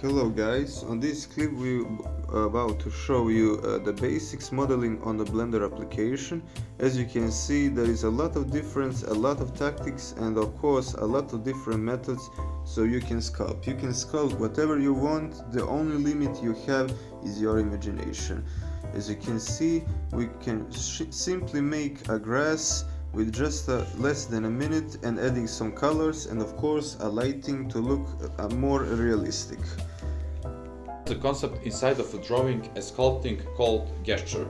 Hello guys, on this clip we about to show you the basics modeling on the Blender application. As you can see, there is a lot of difference, a lot of tactics, and of course a lot of different methods so you can sculpt. You can sculpt whatever you want, the only limit you have is your imagination. As you can see, we can simply make a grass with just less than a minute and adding some colors and of course a lighting to look more realistic. The concept inside of a drawing a sculpting called gesture.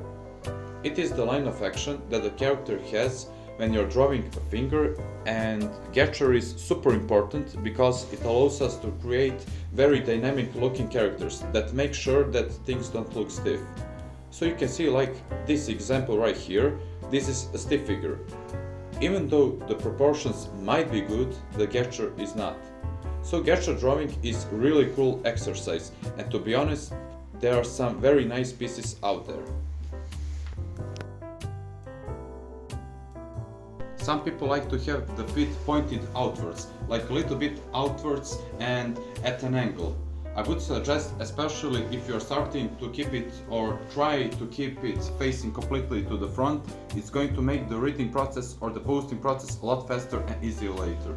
It is the line of action that the character has when you're drawing a finger, and gesture is super important because it allows us to create very dynamic looking characters that make sure that things don't look stiff. So you can see, like this example right here, this is a stiff figure. Even though the proportions might be good, the gesture is not. So gesture drawing is really cool exercise, and to be honest, there are some very nice pieces out there. Some people like to have the feet pointed outwards, like a little bit outwards and at an angle. I would suggest, especially if you're starting to keep it or try to keep it facing completely to the front, it's going to make the reading process or the posting process a lot faster and easier later.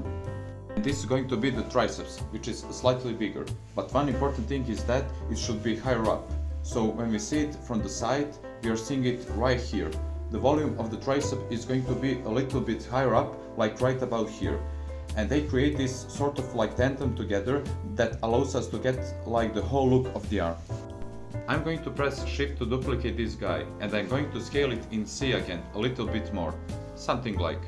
And this is going to be the triceps, which is slightly bigger. But one important thing is that it should be higher up. So when we see it from the side, we are seeing it right here. The volume of the tricep is going to be a little bit higher up, like right about here. And they create this sort of like tandem together that allows us to get like the whole look of the arm. I'm going to press Shift to duplicate this guy, and I'm going to scale it in C again a little bit more. Something like.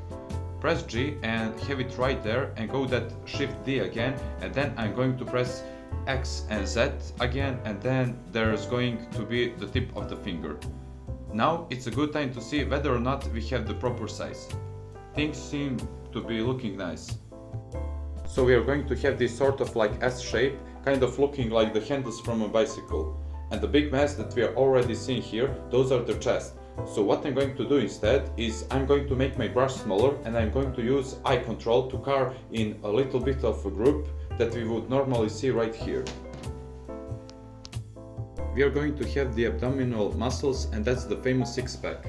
Press G and have it right there, and go that Shift D again, and then I'm going to press X and Z again, and then there's going to be the tip of the finger. Now it's a good time to see whether or not we have the proper size. Things seem to be looking nice. So we are going to have this sort of like S shape, kind of looking like the handles from a bicycle. And the big mass that we are already seeing here, those are the chest. So what I'm going to do instead is I'm going to make my brush smaller, and I'm going to use eye control to carve in a little bit of a group that we would normally see right here. We are going to have the abdominal muscles, and that's the famous six-pack.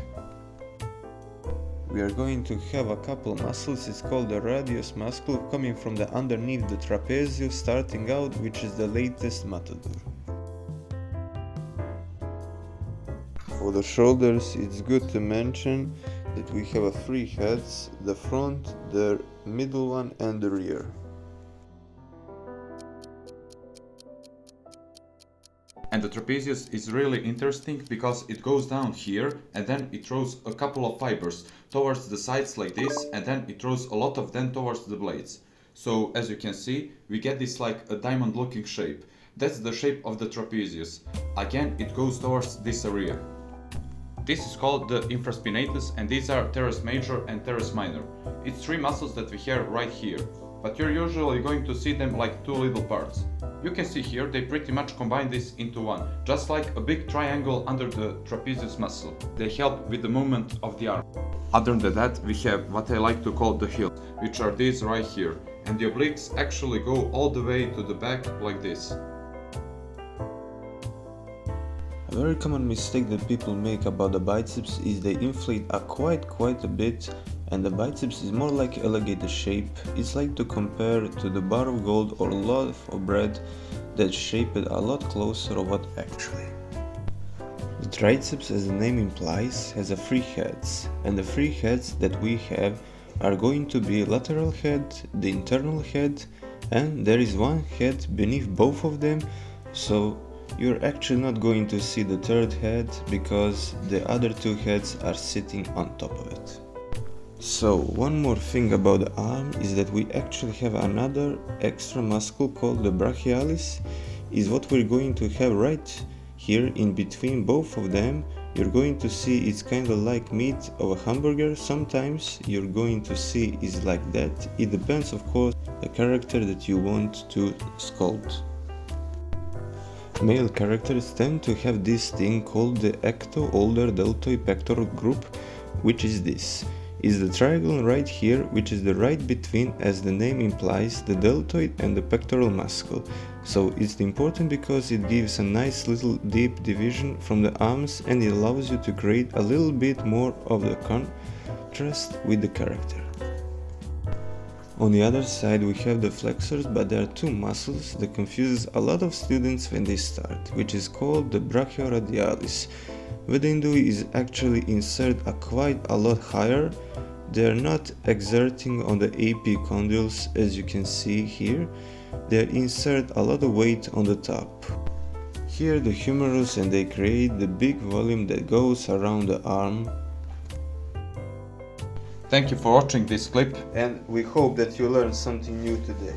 We are going to have a couple muscles. It's called the radius muscle, coming from the underneath the trapezius, starting out, which is the latest matador. For the shoulders, it's good to mention that we have three heads: the front, the middle one and the rear. And the trapezius is really interesting because it goes down here and then it throws a couple of fibers towards the sides like this, and then it throws a lot of them towards the blades. So as you can see, we get this like a diamond looking shape. That's the shape of the trapezius. Again, it goes towards this area. This is called the infraspinatus, and these are teres major and teres minor. It's three muscles that we have right here, but you're usually going to see them like two little parts. You can see here they pretty much combine this into one, just like a big triangle under the trapezius muscle. They help with the movement of the arm. Other than that, we have what I like to call the heels, which are these right here, and the obliques actually go all the way to the back like this. A very common mistake that people make about the biceps is they inflate quite a bit, and the biceps is more like elongated shape. It's like to compare to the bar of gold or loaf of bread that's shaped a lot closer of what actually. The triceps, as the name implies, has a three heads, and the three heads that we have are going to be lateral head, the internal head, and there is one head beneath both of them, so you're actually not going to see the third head because the other two heads are sitting on top of it. So one more thing about the arm is that we actually have another extra muscle called the brachialis, is what we're going to have right here in between both of them. You're going to see it's kind of like meat of a hamburger. Sometimes you're going to see it's like that. It depends, of course, the character that you want to sculpt. Male characters tend to have this thing called the ecto-ulnar deltoid pectoral group, which is this. Is the triangle right here, which is the right between, as the name implies, the deltoid and the pectoral muscle. So it's important because it gives a nice little deep division from the arms and it allows you to create a little bit more of the contrast with the character. On the other side we have the flexors, but there are two muscles that confuses a lot of students when they start, which is called the brachioradialis. What they do is actually insert quite a lot higher. They are not exerting on the AP condyles as you can see here. They insert a lot of weight on the top. Here the humerus, and they create the big volume that goes around the arm. Thank you for watching this clip. And we hope that you learned something new today.